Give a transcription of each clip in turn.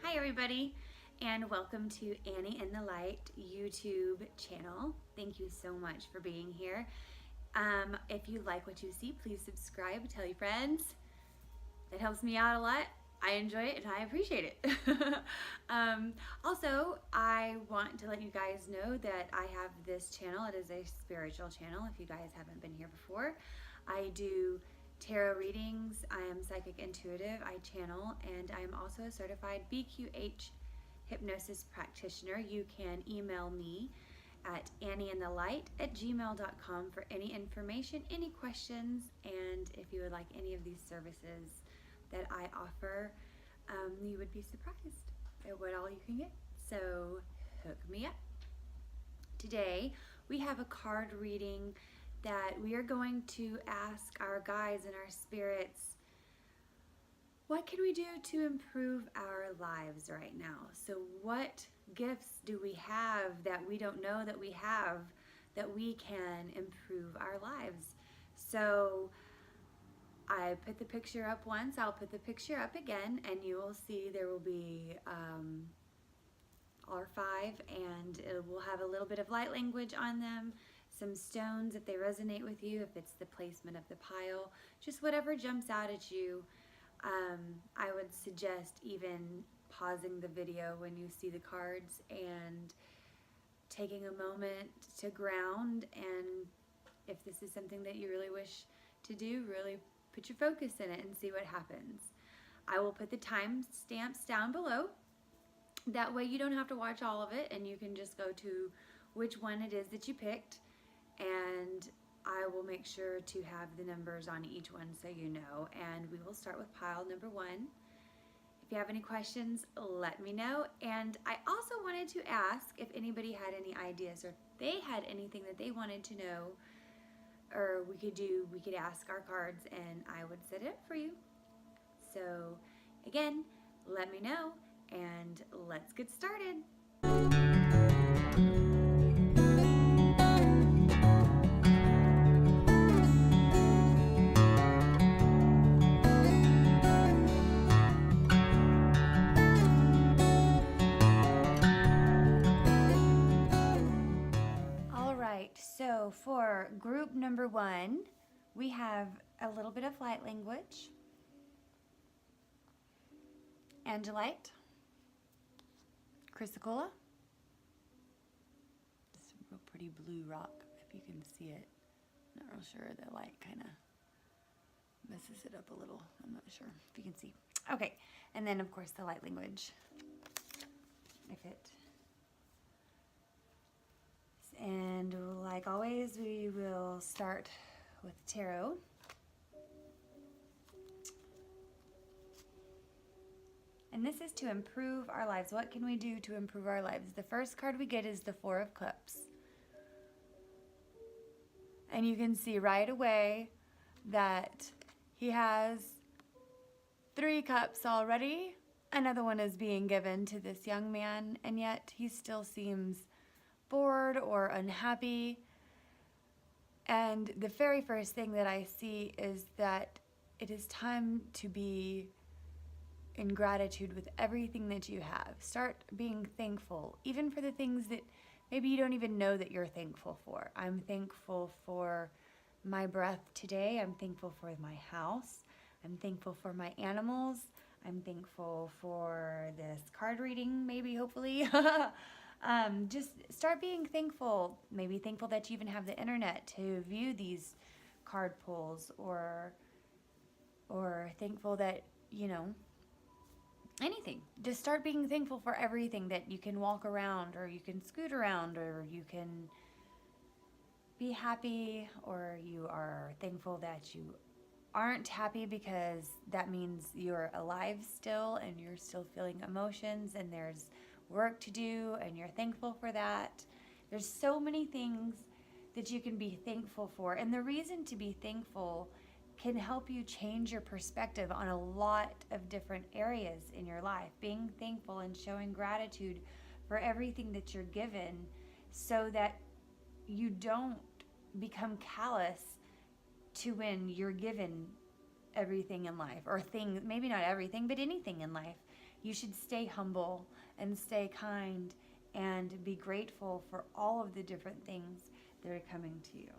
Hi everybody, and welcome to Annie in the Light YouTube channel. Thank you so much for being here. If you like what you see, please subscribe, tell your friends. It helps me out a lot. I enjoy it and I appreciate it. Also, I want to let you guys know that I have this channel. It is a spiritual channel if you guys haven't been here before. I do tarot readings, I am psychic intuitive, I channel, and I am also a certified BQH hypnosis practitioner. You can email me at annieinthelight@gmail.com for any information, any questions, and if you would like any of these services that I offer, you would be surprised at what all you can get. So hook me up. Today we have a card reading that we are going to ask our guides and our spirits, what can we do to improve our lives right now? So what gifts do we have that we don't know that we have that we can improve our lives? So I put the picture up once, I'll put the picture up again, and you will see there will be R5, and it will have a little bit of light language on them, some stones if they resonate with you, if it's the placement of the pile, just whatever jumps out at you. I would suggest even pausing the video when you see the cards and taking a moment to ground, and if this is something that you really wish to do, really put your focus in it and see what happens. I will put the time stamps down below. That way you don't have to watch all of it and you can just go to which one it is that you picked, and I will make sure to have the numbers on each one so you know. And we will start with pile number 1. If you have any questions, let me know. And I also wanted to ask if anybody had any ideas or if they had anything that they wanted to know or we could ask our cards and I would set it up for you. So again, let me know and let's get started. So for group number 1, we have a little bit of light language, Angelite, Chrysocolla, this real pretty blue rock, if you can see it. Not real sure, the light kind of messes it up a little. I'm not sure if you can see. Okay, and then of course the light language, if it. And like always, we will start with tarot. And this is to improve our lives. What can we do to improve our lives? The first card we get is the 4 of Cups. And you can see right away that he has 3 cups already. Another one is being given to this young man, and yet he still seems bored or unhappy. And the very first thing that I see is that it is time to be in gratitude with everything that you have. Start being thankful, even for the things that maybe you don't even know that you're thankful for. I'm thankful for my breath today. I'm thankful for my house. I'm thankful for my animals. I'm thankful for this card reading, maybe, hopefully. Just start being thankful. Maybe thankful that you even have the internet to view these card pulls, or thankful that, you know, anything. Just start being thankful for everything, that you can walk around or you can scoot around or you can be happy, or you are thankful that you aren't happy because that means you're alive still and you're still feeling emotions and there's work to do and you're thankful for that. There's so many things that you can be thankful for, and the reason to be thankful can help you change your perspective on a lot of different areas in your life. Being thankful and showing gratitude for everything that you're given so that you don't become callous to when you're given everything in life, or things, maybe not everything, but anything in life. You should stay humble and stay kind and be grateful for all of the different things that are coming to you.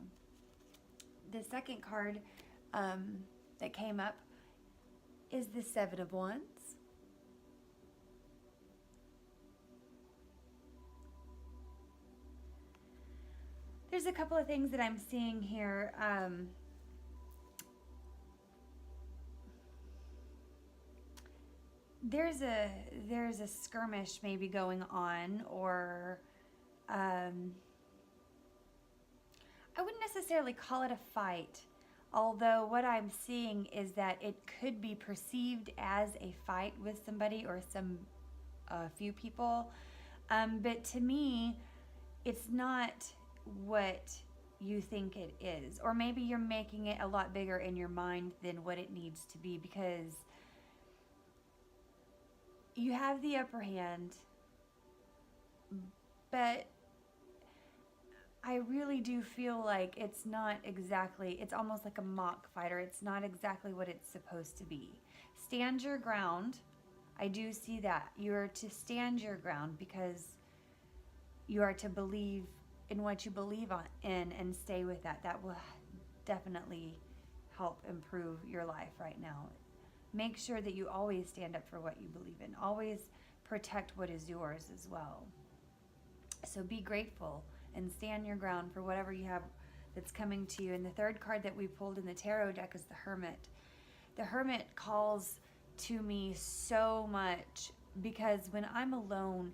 The second card that came up is the Seven of Wands. There's a couple of things that I'm seeing here. There's a skirmish maybe going on, or I wouldn't necessarily call it a fight, although what I'm seeing is that it could be perceived as a fight with somebody or a few people, but to me, it's not what you think it is, or maybe you're making it a lot bigger in your mind than what it needs to be, because you have the upper hand, but I really do feel like it's not exactly, it's almost like a mock fighter. It's not exactly what it's supposed to be. Stand your ground. I do see that. You are to stand your ground because you are to believe in what you believe in and stay with that. That will definitely help improve your life right now. Make sure that you always stand up for what you believe in. Always protect what is yours as well. So be grateful and stand your ground for whatever you have that's coming to you. And the third card that we pulled in the tarot deck is the Hermit. The Hermit calls to me so much because when I'm alone,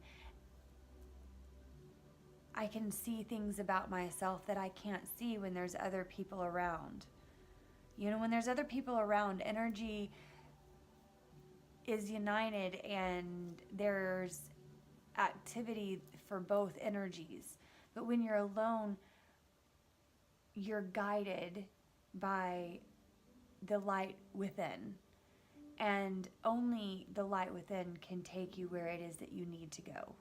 I can see things about myself that I can't see when there's other people around. You know, when there's other people around, energy is united and there's activity for both energies. But when you're alone, you're guided by the light within. And only the light within can take you where it is that you need to go.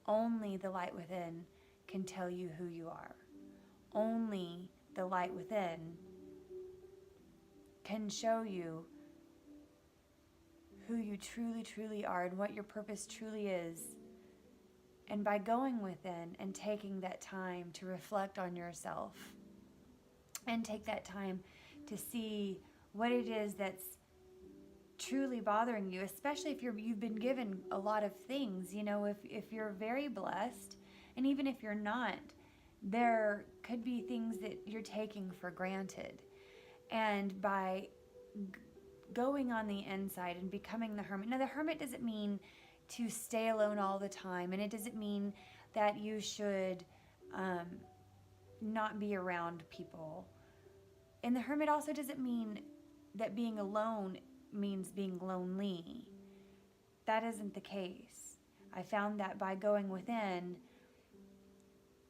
Only the light within can tell you who you are. Only the light within can show you who you truly, truly are and what your purpose truly is. And by going within and taking that time to reflect on yourself and take that time to see what it is that's truly bothering you, especially if you've been given a lot of things. You know, if you're very blessed, and even if you're not, there could be things that you're taking for granted. And by going on the inside and becoming the Hermit. Now, the Hermit doesn't mean to stay alone all the time, and it doesn't mean that you should not be around people. And the Hermit also doesn't mean that being alone means being lonely. That isn't the case. I found that by going within,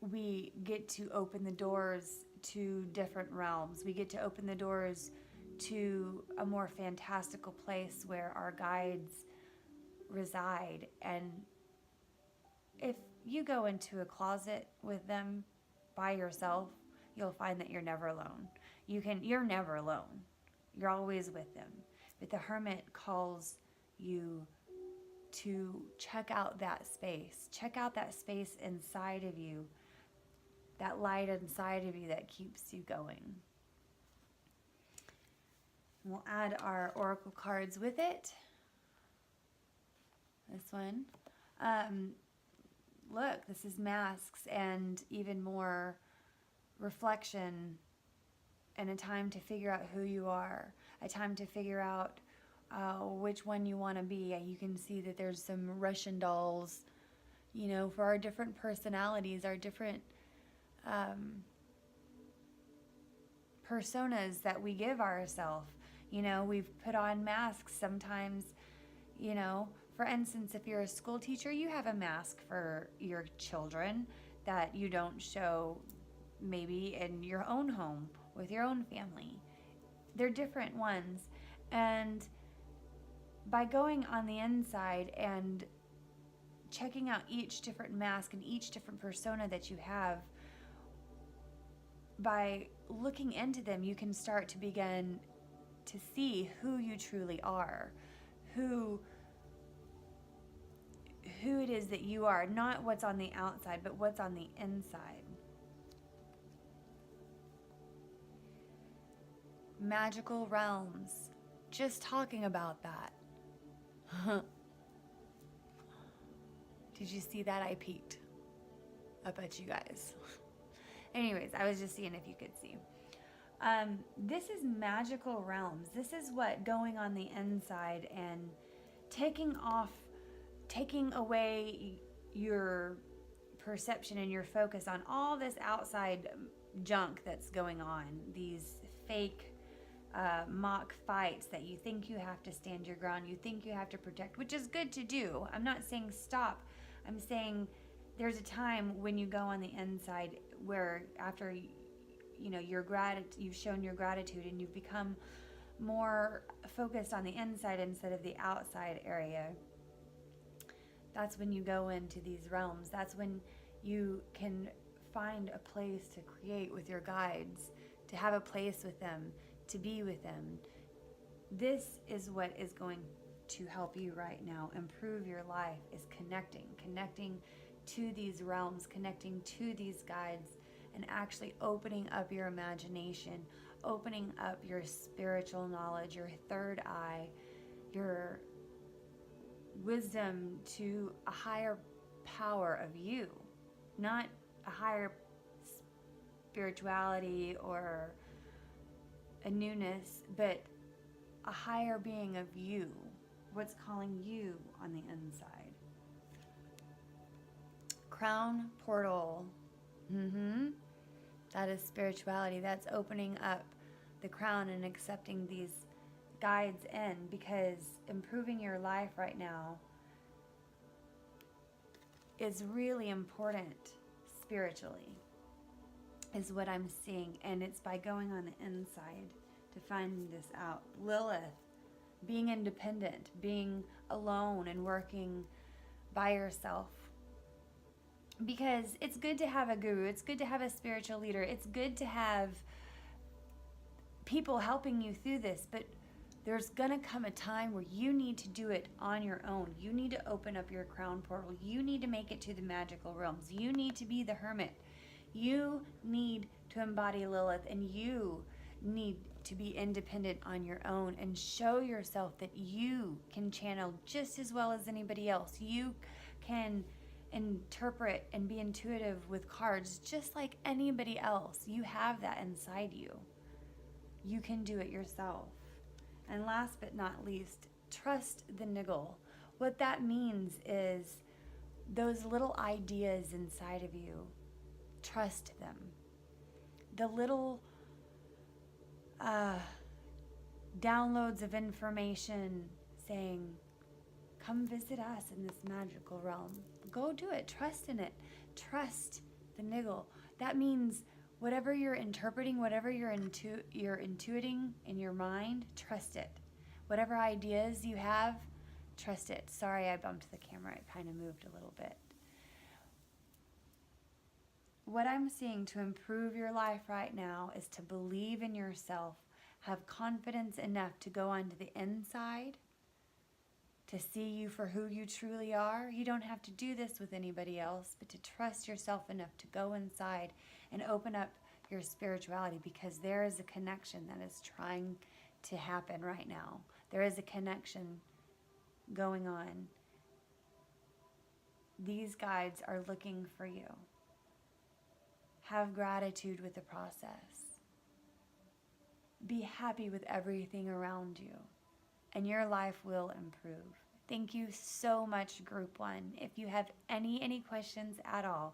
we get to open the doors to different realms. We get to open the doors to a more fantastical place where our guides reside. And if you go into a closet with them by yourself, you'll find that you're never alone. You're never alone. You're always with them. But the Hermit calls you to check out that space. Check out that space inside of you, that light inside of you that keeps you going. We'll add our oracle cards with it. This one. Look, this is masks and even more reflection and a time to figure out who you are, a time to figure out which one you want to be. You can see that there's some Russian dolls, you know, for our different personalities, our different personas that we give ourselves. You know, we've put on masks sometimes, you know. For instance, if you're a school teacher, you have a mask for your children that you don't show maybe in your own home with your own family. They're different ones. And by going on the inside and checking out each different mask and each different persona that you have, by looking into them, you can start to begin to see who you truly are, who who it is that you are, not what's on the outside, but what's on the inside. Magical realms. Just talking about that. Did you see that? I peeked up at you guys. Anyways, I was just seeing if you could see. This is magical realms. This is what going on the inside and taking away your perception and your focus on all this outside junk that's going on. These fake mock fights that you think you have to stand your ground, you think you have to protect, which is good to do. I'm not saying stop. I'm saying there's a time when you go on the inside where after you've shown your gratitude and you've become more focused on the inside instead of the outside area. That's when you go into these realms. That's when you can find a place to create with your guides, to have a place with them, to be with them. This is what is going to help you right now improve your life, is connecting to these realms, connecting to these guides, and actually opening up your imagination, opening up your spiritual knowledge, your third eye, your wisdom to a higher power of you, not a higher spirituality or a newness, but a higher being of you, what's calling you on the inside. Crown portal. That is spirituality. That's opening up the crown and accepting these guides in, because improving your life right now is really important spiritually, is what I'm seeing. And it's by going on the inside to find this out. Lilith, being independent, being alone and working by yourself. Because it's good to have a guru, it's good to have a spiritual leader, it's good to have people helping you through this, but there's gonna come a time where you need to do it on your own. You need to open up your crown portal. You need to make it to the magical realms. You need to be the hermit. You need to embody Lilith, and you need to be independent on your own and show yourself that you can channel just as well as anybody else. You can interpret and be intuitive with cards just like anybody else. You have that inside you. You can do it yourself. And last but not least, trust the niggle. What that means is those little ideas inside of you, trust them. The little downloads of information saying, come visit us in this magical realm. Go do it. Trust in it. Trust the niggle. That means whatever you're interpreting, whatever you're intuiting in your mind, trust it. Whatever ideas you have, trust it. Sorry, I bumped the camera. It kind of moved a little bit. What I'm seeing to improve your life right now is to believe in yourself, have confidence enough to go onto the inside, to see you for who you truly are. You don't have to do this with anybody else, but to trust yourself enough to go inside and open up your spirituality, because there is a connection that is trying to happen right now. There is a connection going on. These guides are looking for you. Have gratitude with the process. Be happy with everything around you, and your life will improve. Thank you so much, Group 1. If you have any questions at all,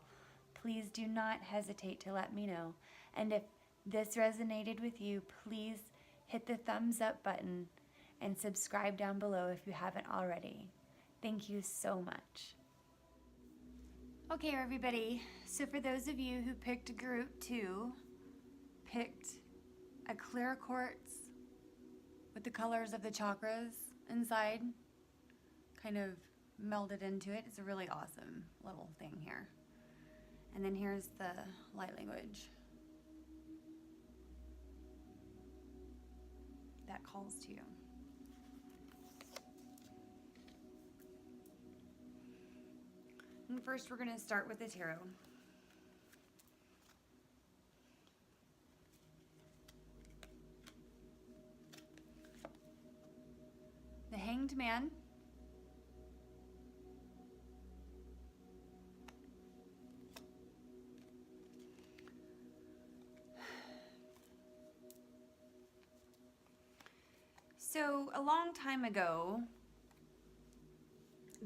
please do not hesitate to let me know. And if this resonated with you, please hit the thumbs up button and subscribe down below if you haven't already. Thank you so much. Okay, everybody. So for those of you who picked Group 2, picked a clear quartz with the colors of the chakras inside, kind of melded into it. It's a really awesome little thing here. And then here's the light language that calls to you. And first we're going to start with the tarot. The Hanged Man. So a long time ago,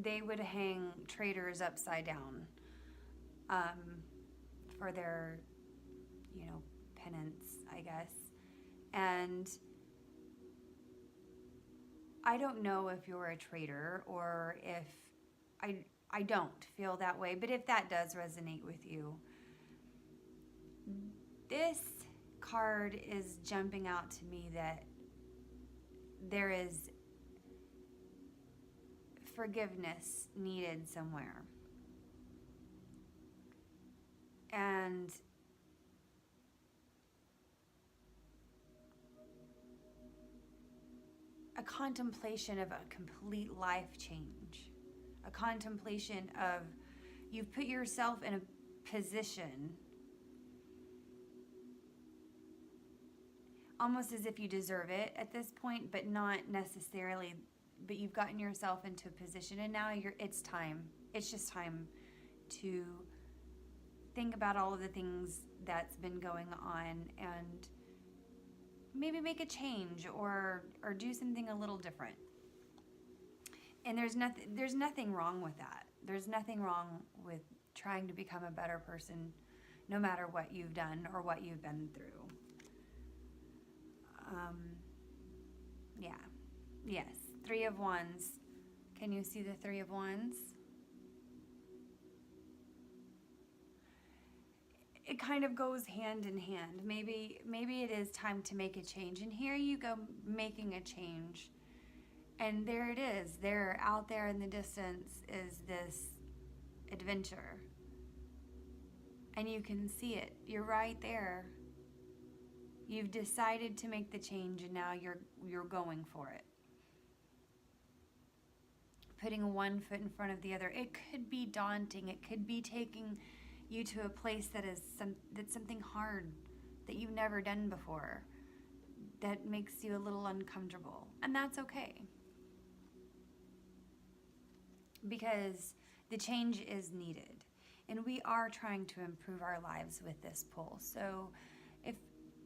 they would hang traitors upside down for their, penance, I guess. And I don't know if you're a traitor or if I don't feel that way, but if that does resonate with you, this card is jumping out to me that there is forgiveness needed somewhere. And a contemplation of a complete life change. A contemplation of you've put yourself in a position almost as if you deserve it at this point, but not necessarily, but you've gotten yourself into a position and now it's time. It's just time to think about all of the things that's been going on and maybe make a change or do something a little different. And there's nothing wrong with that. There's nothing wrong with trying to become a better person no matter what you've done or what you've been through. Yes, 3 of Wands. Can you see the 3 of Wands? It kind of goes hand in hand. Maybe it is time to make a change. And here you go making a change. And there it is. There, out there in the distance, is this adventure. And you can see it. You're right there. You've decided to make the change and now you're going for it. Putting one foot in front of the other. It could be daunting. It could be taking you to a place that's something hard that you've never done before. That makes you a little uncomfortable. And that's okay. Because the change is needed. And we are trying to improve our lives with this pull. So if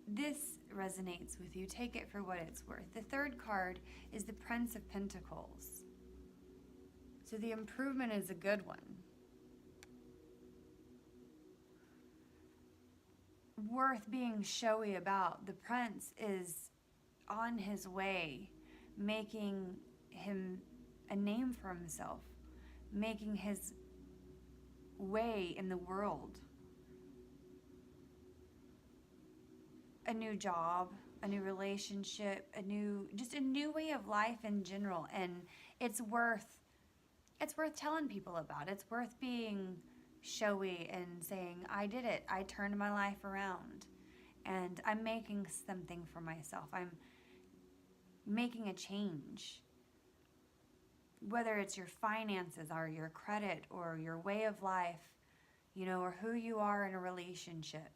this resonates with you, take it for what it's worth. The third card is the Prince of Pentacles. So the improvement is a good one. Worth being showy about. The Prince is on his way, making him a name for himself, making his way in the world. A new job, a new relationship, just a new way of life in general. And it's worth telling people about. It's worth being showy and saying, I did it. I turned my life around and I'm making something for myself. I'm making a change. Whether it's your finances or your credit or your way of life, or who you are in a relationship.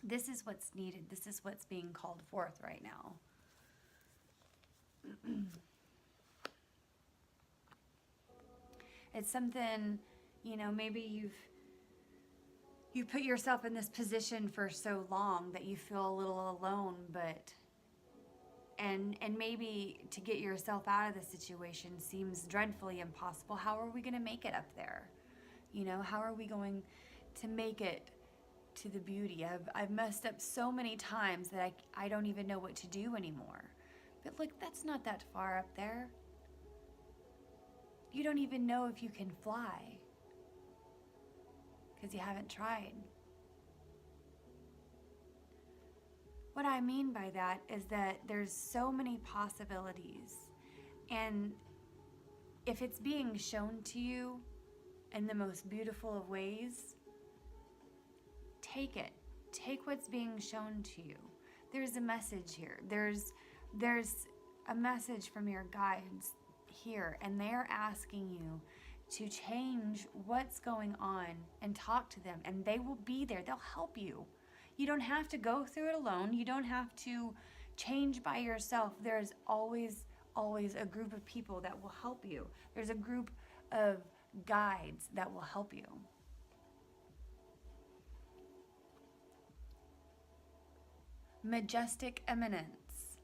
This is what's needed. This is what's being called forth right now. It's something, maybe you've put yourself in this position for so long that you feel a little alone, and maybe to get yourself out of the situation seems dreadfully impossible. How are we going to make it up there? How are we going to make it to the beauty? I've messed up so many times that I don't even know what to do anymore. But look, that's not that far up there. You don't even know if you can fly because you haven't tried. What I mean by that is that there's so many possibilities, and if it's being shown to you in the most beautiful of ways, take it. Take what's being shown to you. There's a message here. There's a message from your guides here, and they're asking you to change what's going on and talk to them, and they will be there. They'll help you. You don't have to go through it alone. You don't have to change by yourself. There's always a group of people that will help you. There's a group of guides that will help you. Majestic eminence.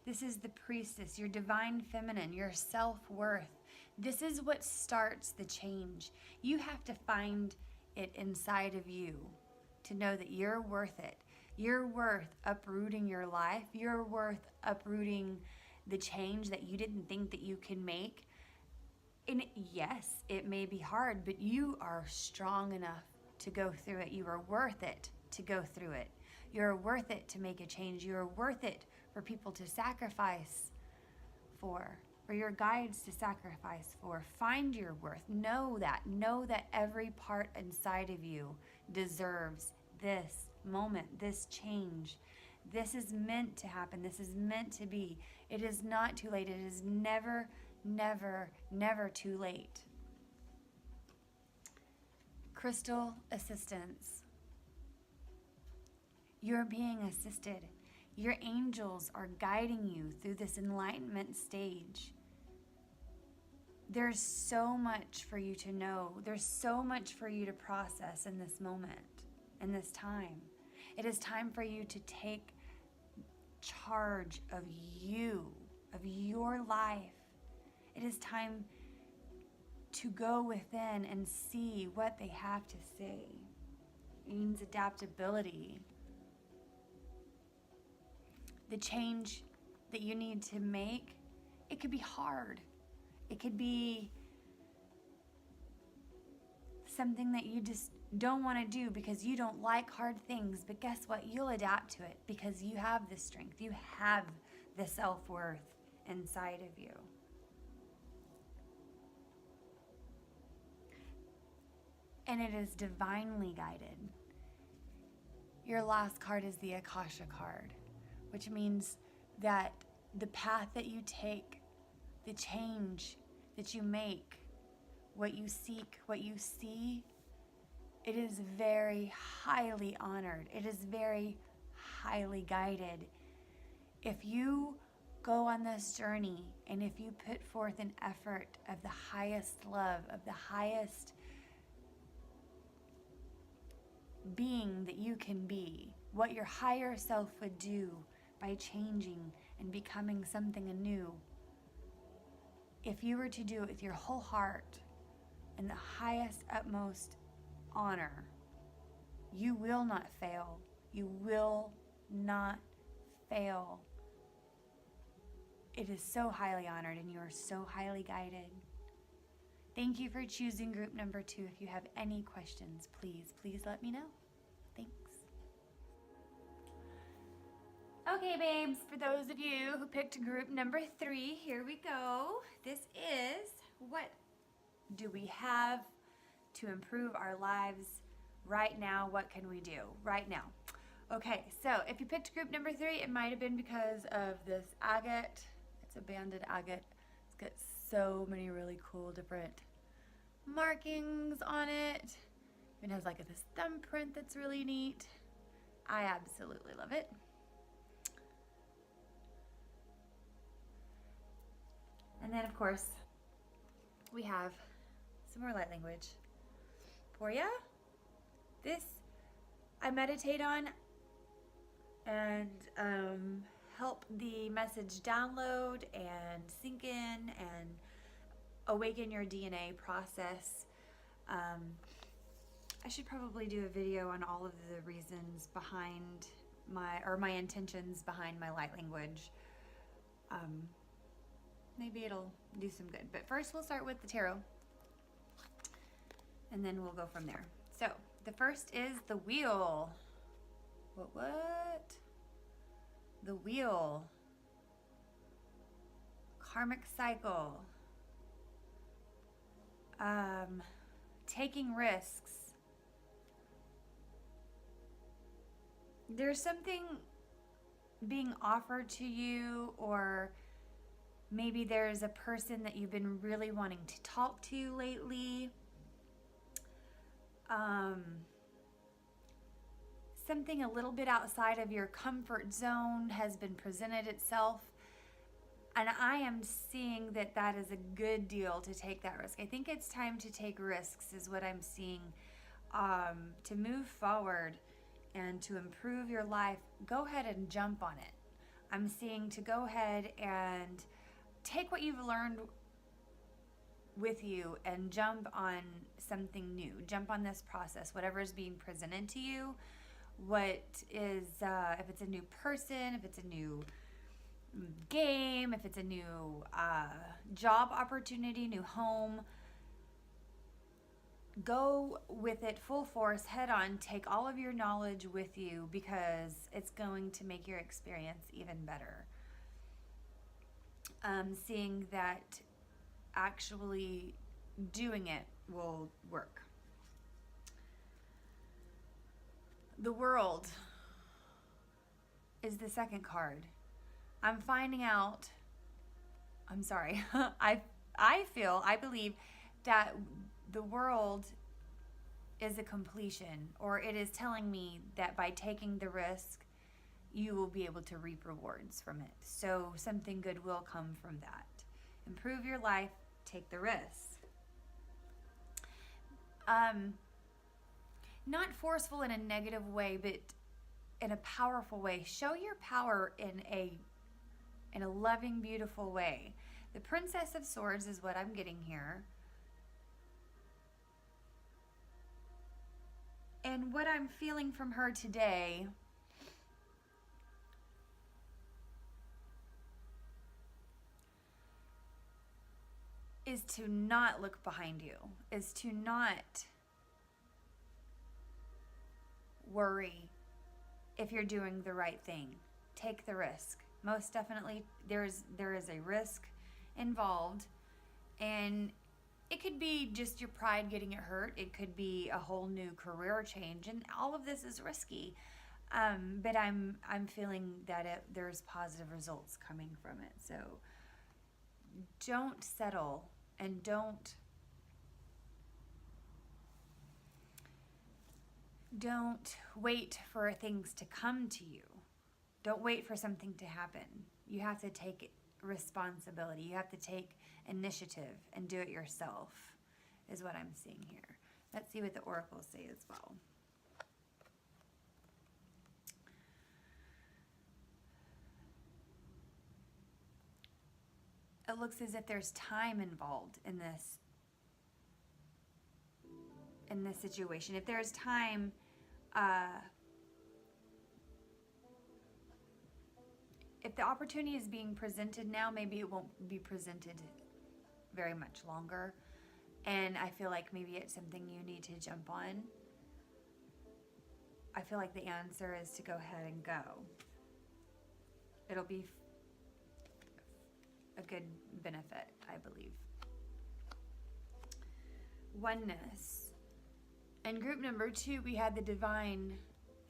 This is the priestess, your divine feminine, your self-worth. This is what starts the change. You have to find it inside of you to know that you're worth it. You're worth uprooting your life. You're worth uprooting the change that you didn't think that you can make. And yes, it may be hard, but you are strong enough to go through it. You are worth it to go through it. You're worth it to make a change. You're worth it for people to sacrifice for your guides to sacrifice for. Find your worth. Know that every part inside of you deserves this moment, this change. This is meant to happen. This is meant to be. It is not too late. It is never, never, never too late. Crystal assistance. You're being assisted. Your angels are guiding you through this enlightenment stage. There's so much for you to know. There's so much for you to process in this moment, in this time. It is time for you to take charge of you, of your life. It is time to go within and see what they have to say. It means adaptability. The change that you need to make, it could be hard. It could be something that you just don't want to do because you don't like hard things. But guess what? You'll adapt to it because you have the strength. You have the self-worth inside of you. And it is divinely guided. Your last card is the Akasha card, which means that the path that you take, the change that you make, what you seek, what you see, it is very highly honored. It is very highly guided. If you go on this journey and if you put forth an effort of the highest love, of the highest being that you can be, what your higher self would do by changing and becoming something anew, if you were to do it with your whole heart and the highest, utmost honor, you will not fail. You will not fail. It is so highly honored and you are so highly guided. Thank you for choosing group number 2. If you have any questions, please let me know. Thanks. Okay, babes, for those of you who picked group number 3, here we go. This is, what do we have to improve our lives right now? What can we do right now? Okay, so if you picked group number 3, it might have been because of this agate. It's a banded agate. It's got so many really cool different markings on it. It has like this thumbprint that's really neat. I absolutely love it. And then, of course, we have some more light language for ya. This I meditate on and help the message download and sink in and awaken your DNA process. I should probably do a video on all of the reasons behind my intentions behind my light language. Maybe it'll do some good. But first we'll start with the tarot. And then we'll go from there. So, the first is the wheel. What? The wheel. Karmic cycle. Taking risks. There's something being offered to you, or Maybe there's a person that you've been really wanting to talk to lately. Something a little bit outside of your comfort zone has been presented itself. And I am seeing that that is a good deal to take that risk. I think it's time to take risks is what I'm seeing. To move forward and to improve your life, go ahead and jump on it. I'm seeing to go ahead and take what you've learned with you and jump on something new. Jump on this process, whatever is being presented to you. What is, if it's a new person, if it's a new game, if it's a new job opportunity, new home, go with it full force, head on, take all of your knowledge with you because it's going to make your experience even better. Seeing that actually doing it will work. The World is the second card. I'm finding out, I'm sorry, I believe that the world is a completion, or it is telling me that by taking the risk, you will be able to reap rewards from it. So something good will come from that. Improve your life, take the risk. Not forceful in a negative way, but in a powerful way. Show your power in a loving, beautiful way. The Princess of Swords is what I'm getting here. And what I'm feeling from her today is to not look behind you, is to not worry if you're doing the right thing. Take the risk. Most definitely there is a risk involved, and it could be just your pride getting it hurt. It could be a whole new career change, and all of this is risky. But I'm feeling that there's positive results coming from it. So don't settle, and don't wait for things to come to you. Don't wait for something to happen. You have to take responsibility. You have to take initiative and do it yourself, is what I'm seeing here. Let's see what the oracles say as well. It looks as if there's time involved in this situation. If there's time, if the opportunity is being presented now, maybe it won't be presented very much longer. And I feel like maybe it's something you need to jump on. I feel like the answer is to go ahead and go. It'll be a good benefit, I believe. Oneness. In group number 2, we had the divine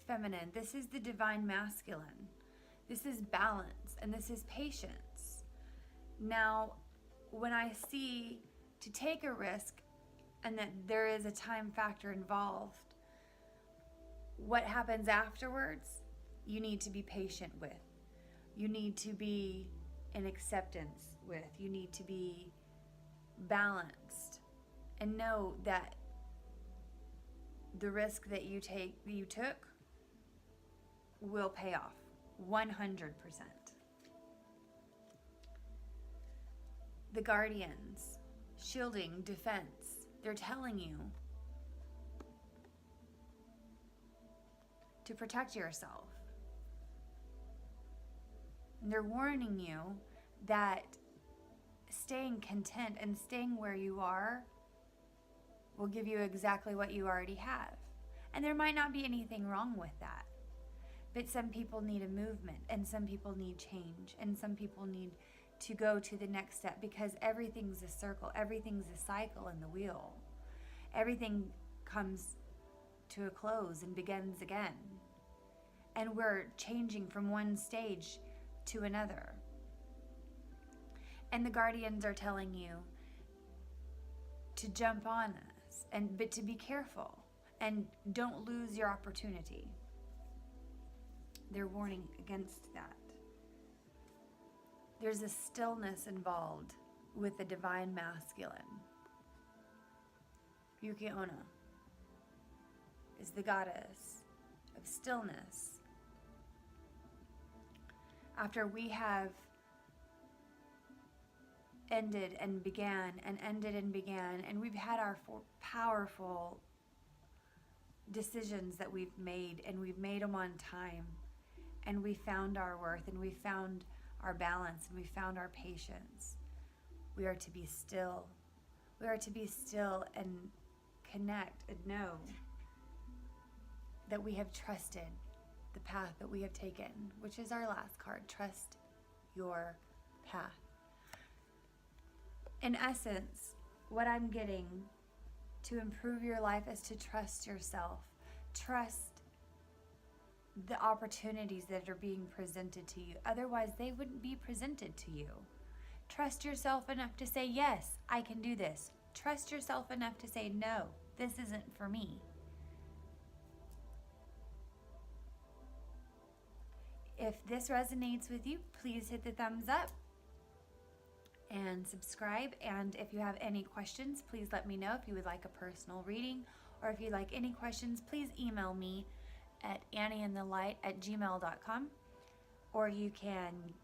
feminine. This is the divine masculine. This is balance, and this is patience. Now, when I see to take a risk and that there is a time factor involved, what happens afterwards, you need to be patient with. You need to be in acceptance with. You need to be balanced and know that the risk that you took will pay off 100%. The guardians, shielding, defense, they're telling you to protect yourself. And they're warning you that staying content and staying where you are will give you exactly what you already have. And there might not be anything wrong with that. But some people need a movement, and some people need change, and some people need to go to the next step, because everything's a circle, everything's a cycle in the wheel. Everything comes to a close and begins again. And we're changing from one stage to another. And the guardians are telling you to jump on this, but to be careful and don't lose your opportunity. They're warning against that. There's a stillness involved with the divine masculine. Yuki Onna is the goddess of stillness. After we have ended and began, and we've had our powerful decisions that we've made, and we've made them on time, and we found our worth, and we found our balance, and we found our patience. We are to be still. We are to be still and connect and know that we have trusted the path that we have taken, which is our last card. Trust your path. In essence, what I'm getting to improve your life is to trust yourself. Trust the opportunities that are being presented to you. Otherwise, they wouldn't be presented to you. Trust yourself enough to say, yes, I can do this. Trust yourself enough to say, no, this isn't for me. If this resonates with you, please hit the thumbs up and subscribe. And if you have any questions, please let me know. If you would like a personal reading, or if you'd like any questions, please email me at annieinthelight@gmail.com, or you can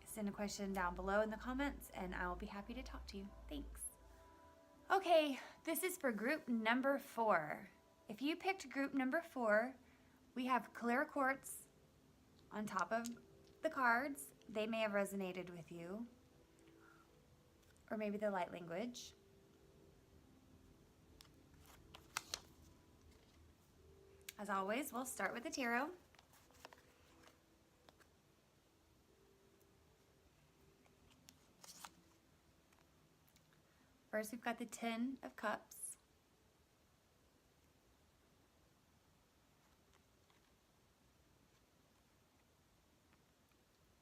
send a question down below in the comments and I will be happy to talk to you. Thanks. Okay, this is for group number 4. If you picked group number 4, we have clear quartz on top of the cards. They may have resonated with you, or maybe the light language. As always, we'll start with the tarot. First, we've got the 10 of Cups.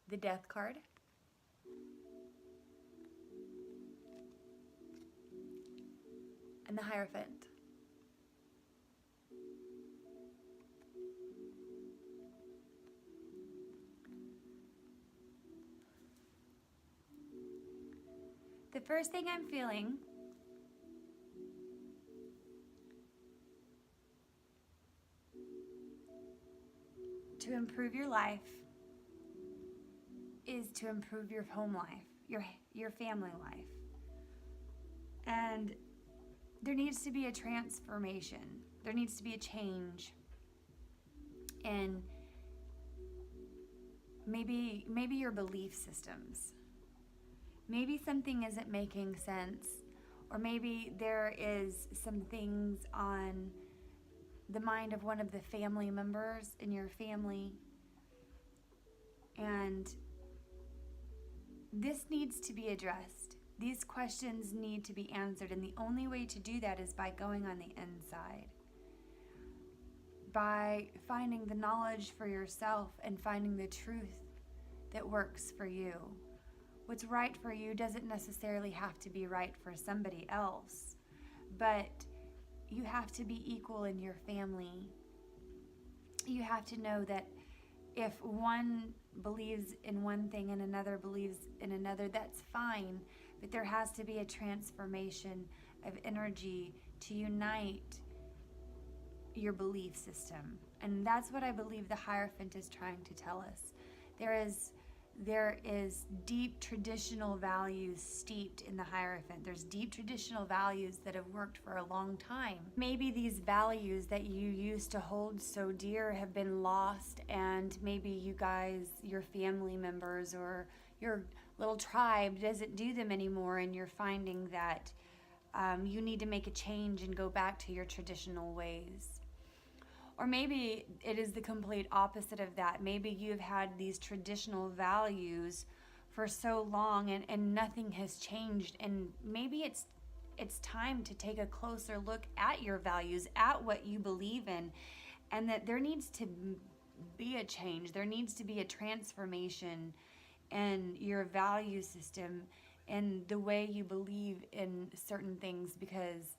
The Death card. And the Hierophant. The first thing I'm feeling to improve your life is to improve your home life, your family life. And there needs to be a transformation. There needs to be a change. And maybe your belief systems. Maybe something isn't making sense, or maybe there is some things on the mind of one of the family members in your family, and this needs to be addressed. These questions need to be answered, and the only way to do that is by going on the inside, by finding the knowledge for yourself and finding the truth that works for you. What's right for you doesn't necessarily have to be right for somebody else, but you have to be equal in your family. You have to know that if one believes in one thing and another believes in another, that's fine, but there has to be a transformation of energy to unite your belief system. And that's what I believe the Hierophant is trying to tell us. There is deep traditional values steeped in the Hierophant. There's deep traditional values that have worked for a long time. Maybe these values that you used to hold so dear have been lost, and maybe you guys, your family members or your little tribe doesn't do them anymore, and you're finding that you need to make a change and go back to your traditional ways. Or maybe it is the complete opposite of that. Maybe you've had these traditional values for so long and nothing has changed. And maybe it's time to take a closer look at your values, at what you believe in, and that there needs to be a change. There needs to be a transformation in your value system, in the way you believe in certain things, because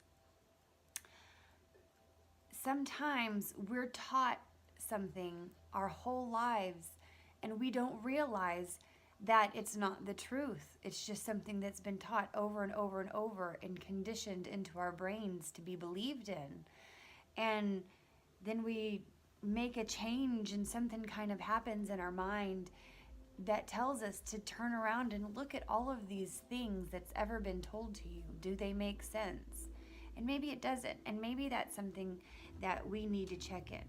sometimes we're taught something our whole lives and we don't realize that it's not the truth. It's just something that's been taught over and over and over and conditioned into our brains to be believed in. And then we make a change and something kind of happens in our mind that tells us to turn around and look at all of these things that's ever been told to you. Do they make sense? And maybe it doesn't. And maybe that's something that we need to check in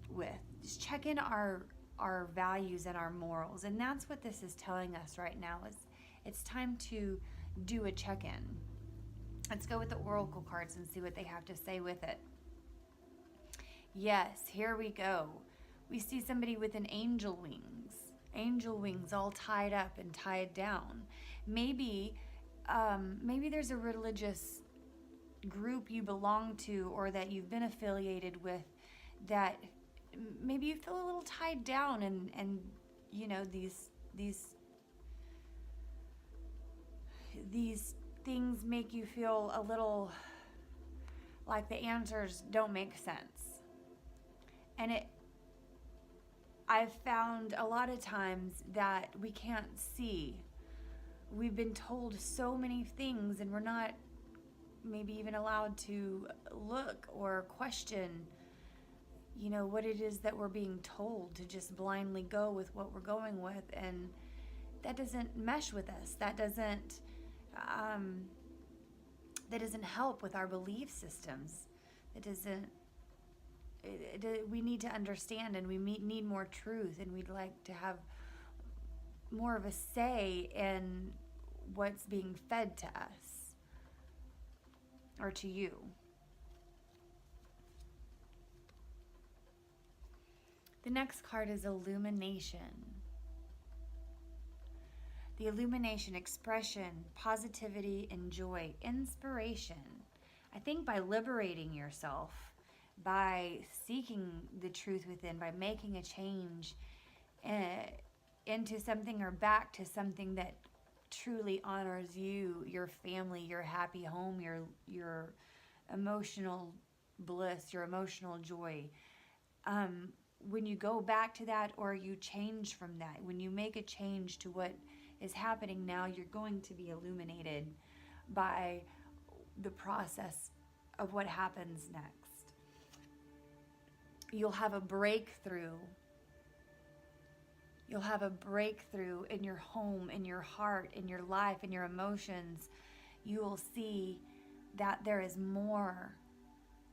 with. Just check in our values and our morals. And that's what this is telling us right now, is it's time to do a check-in. Let's go with the oracle cards and see what they have to say with it. Yes, here we go. We see somebody with an angel wings all tied up and tied down. Maybe there's a religious group you belong to or that you've been affiliated with that maybe you feel a little tied down, and you know, these things make you feel a little like the answers don't make sense. And I've found a lot of times that we can't see. We've been told so many things and we're not maybe even allowed to look or question, you know, what it is that we're being told, to just blindly go with what we're going with. And that doesn't mesh with us. That doesn't help with our belief systems. We need to understand, and we need more truth, and we'd like to have more of a say in what's being fed to us or to you. The next card is illumination. The illumination, expression, positivity, and joy, inspiration. I think by liberating yourself, by seeking the truth within, by making a change into something or back to something that truly honors you, your family, your happy home, your emotional bliss, your emotional joy. When you go back to that, or you change from that, when you make a change to what is happening now, you're going to be illuminated by the process of what happens next. You'll have a breakthrough. You'll have a breakthrough in your home, in your heart, in your life, in your emotions. You will see that there is more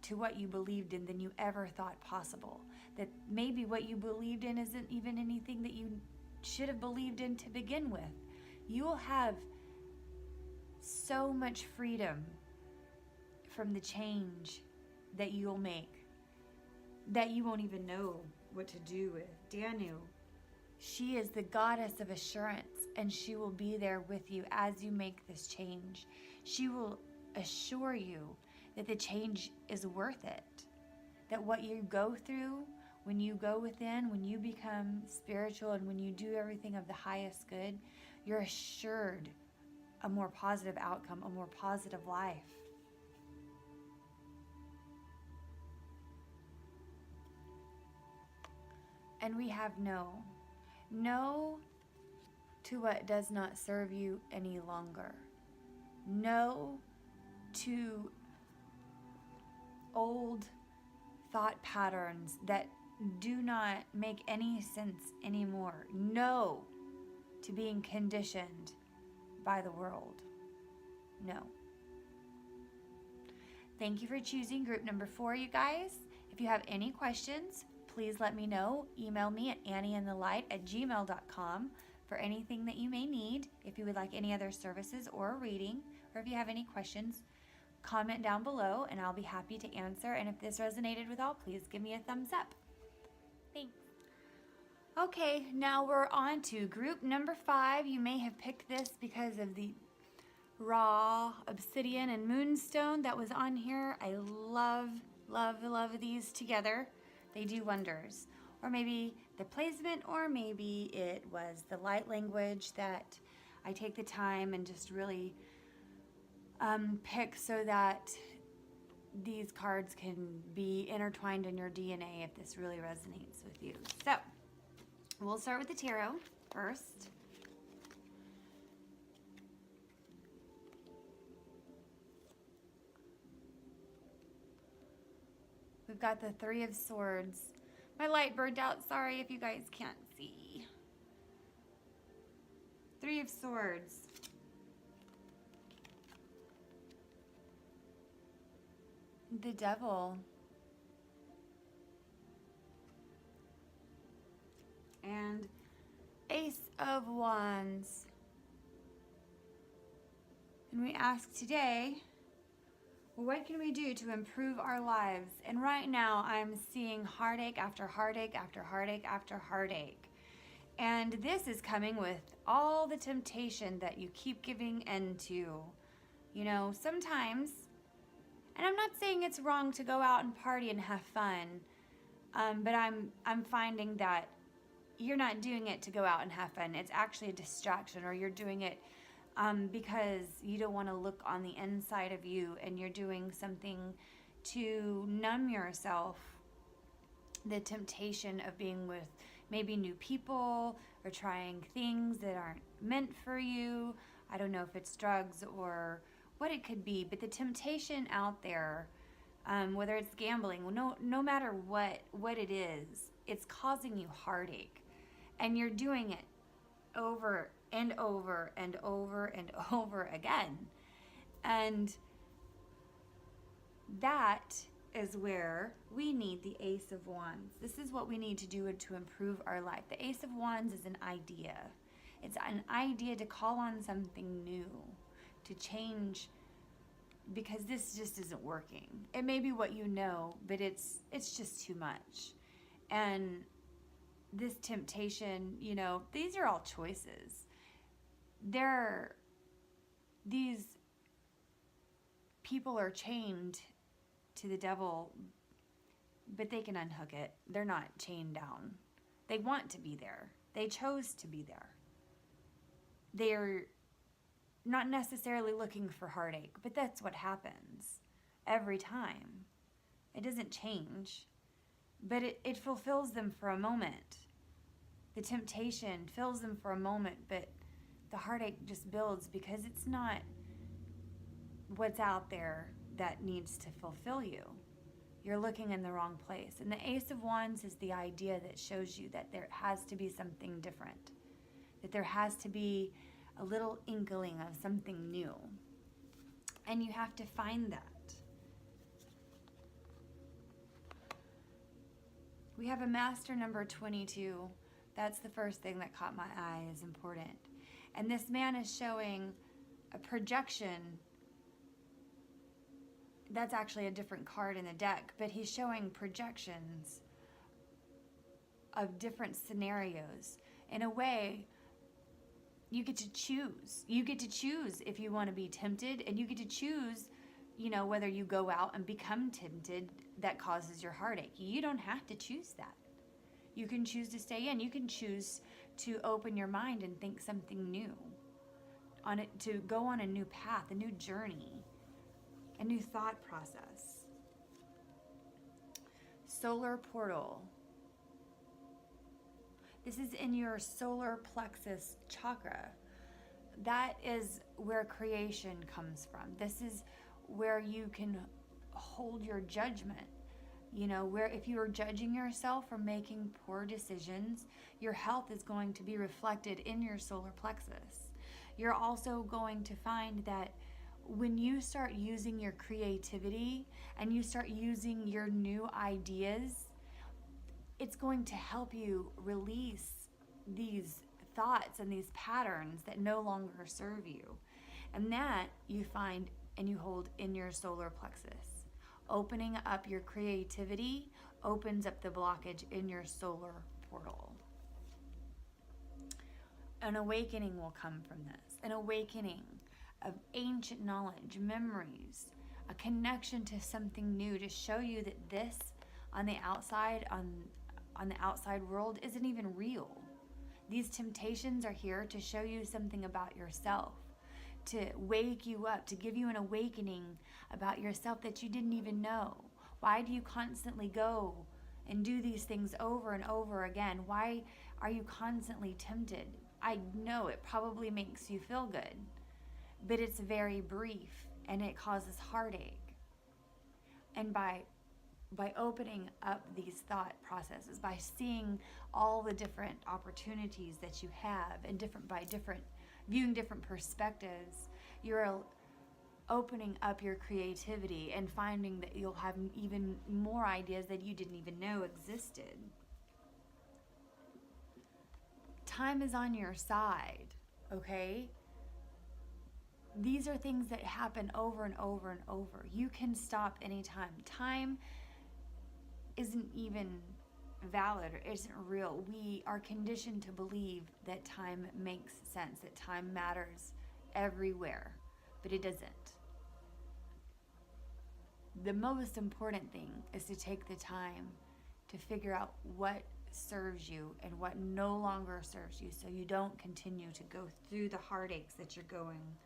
to what you believed in than you ever thought possible. That maybe what you believed in isn't even anything that you should have believed in to begin with. You will have so much freedom from the change that you'll make that you won't even know what to do with. Danu, she is the goddess of assurance, and she will be there with you as you make this change. She will assure you that the change is worth it. That what you go through, when you go within, when you become spiritual, and when you do everything of the highest good, you're assured a more positive outcome, a more positive life. And we have no to what does not serve you any longer. No to old thought patterns that do not make any sense anymore. No to being conditioned by the world. No. Thank you for choosing group number 4, you guys. If you have any questions, please let me know. Email me at annieandthelight@gmail.com for anything that you may need. If you would like any other services or a reading, or if you have any questions, comment down below and I'll be happy to answer. And if this resonated with all, please give me a thumbs up. Thanks. Okay, now we're on to group number 5. You may have picked this because of the raw obsidian and moonstone that was on here. I love these together. They do wonders. Or maybe the placement, or maybe it was the light language that I take the time and just really pick so that these cards can be intertwined in your DNA if this really resonates with you. So we'll start with the tarot first. We've got the Three of Swords. My light burned out. Sorry if you guys can't see. Three of Swords. The Devil. And Ace of Wands. And we ask today, what can we do to improve our lives? And right now I'm seeing heartache after heartache after heartache after heartache. And this is coming with all the temptation that you keep giving into. You know, sometimes, and I'm not saying it's wrong to go out and party and have fun, but I'm finding that you're not doing it to go out and have fun. It's actually a distraction, or you're doing it because you don't want to look on the inside of you, and you're doing something to numb yourself the temptation of being with maybe new people or trying things that aren't meant for you. I don't know if it's drugs or what it could be, but the temptation out there, whether it's gambling, no matter what it is, it's causing you heartache, and you're doing it over and over and over and over again. And that is where we need the Ace of Wands. This is what we need to do to improve our life. The Ace of Wands is an idea. It's an idea to call on something new, to change, because this just isn't working. It may be what you know, but it's just too much. And this temptation, you know, these are all choices. These people are chained to the devil, but they can unhook it. They're not chained down. They want to be there. They chose to be there. They're not necessarily looking for heartache, but that's what happens every time. It doesn't change, but it fulfills them for a moment. The temptation fills them for a moment, but the heartache just builds because it's not what's out there that needs to fulfill you. You're looking in the wrong place. And the Ace of Wands is the idea that shows you that there has to be something different, that there has to be a little inkling of something new. And you have to find that. We have a Master number 22. That's the first thing that caught my eye as important. And this man is showing a projection. That's actually a different card in the deck, but he's showing projections of different scenarios. In a way, you get to choose. You get to choose if you want to be tempted, and you get to choose, you know, whether you go out and become tempted that causes your heartache. You don't have to choose that. You can choose to stay in. You can choose to open your mind and think something new, on it, to go on a new path, a new journey, a new thought process. Solar portal. This is in your solar plexus chakra. That is where creation comes from. This is where you can hold your judgment. You know, where if you are judging yourself for making poor decisions, your health is going to be reflected in your solar plexus. You're also going to find that when you start using your creativity and you start using your new ideas, it's going to help you release these thoughts and these patterns that no longer serve you. And that you find and you hold in your solar plexus. Opening up your creativity opens up the blockage in your solar portal. An awakening will come from this. An awakening of ancient knowledge, memories, a connection to something new to show you that this on the outside world isn't even real. These temptations are here to show you something about yourself, to wake you up, to give you an awakening about yourself that you didn't even know. Why do you constantly go and do these things over and over again? Why are you constantly tempted? I know it probably makes you feel good, but it's very brief and it causes heartache. And by opening up these thought processes, by seeing all the different opportunities that you have and viewing different perspectives, you're opening up your creativity and finding that you'll have even more ideas that you didn't even know existed. Time is on your side, okay? These are things that happen over and over and over. You can stop anytime. Time isn't even valid or isn't real. We are conditioned to believe that time makes sense, that time matters everywhere, but it doesn't. The most important thing is to take the time to figure out what serves you and what no longer serves you, so you don't continue to go through the heartaches that you're going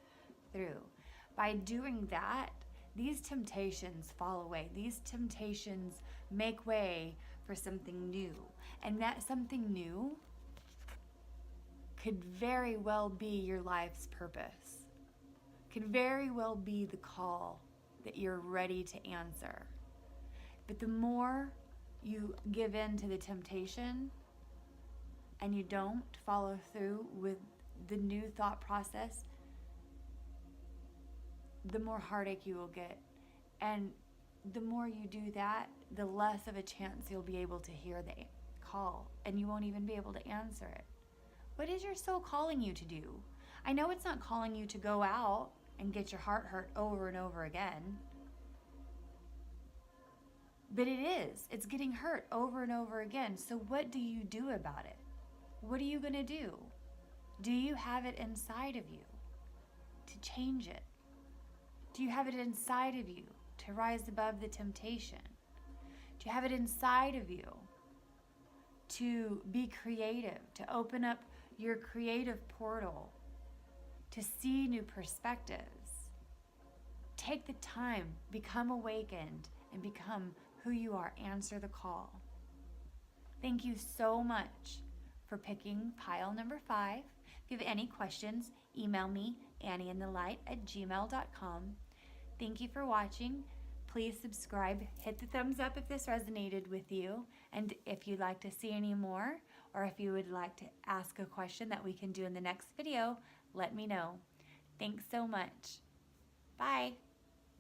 through. By doing that, these temptations fall away. These temptations make way for something new. And that something new could very well be your life's purpose. Could very well be the call that you're ready to answer. But the more you give in to the temptation and you don't follow through with the new thought process, the more heartache you will get. And the more you do that, the less of a chance you'll be able to hear the call, and you won't even be able to answer it. What is your soul calling you to do? I know it's not calling you to go out and get your heart hurt over and over again, but it is. It's getting hurt over and over again. So what do you do about it? What are you going to do? Do you have it inside of you to change it? Do you have it inside of you to rise above the temptation? Do you have it inside of you to be creative, to open up your creative portal, to see new perspectives? Take the time, become awakened, and become who you are. Answer the call. Thank you so much for picking pile number 5. If you have any questions, email me, annieinthelight@gmail.com. Thank you for watching. Please subscribe. Hit the thumbs up if this resonated with you. And if you'd like to see any more, or if you would like to ask a question that we can do in the next video, let me know. Thanks so much. Bye.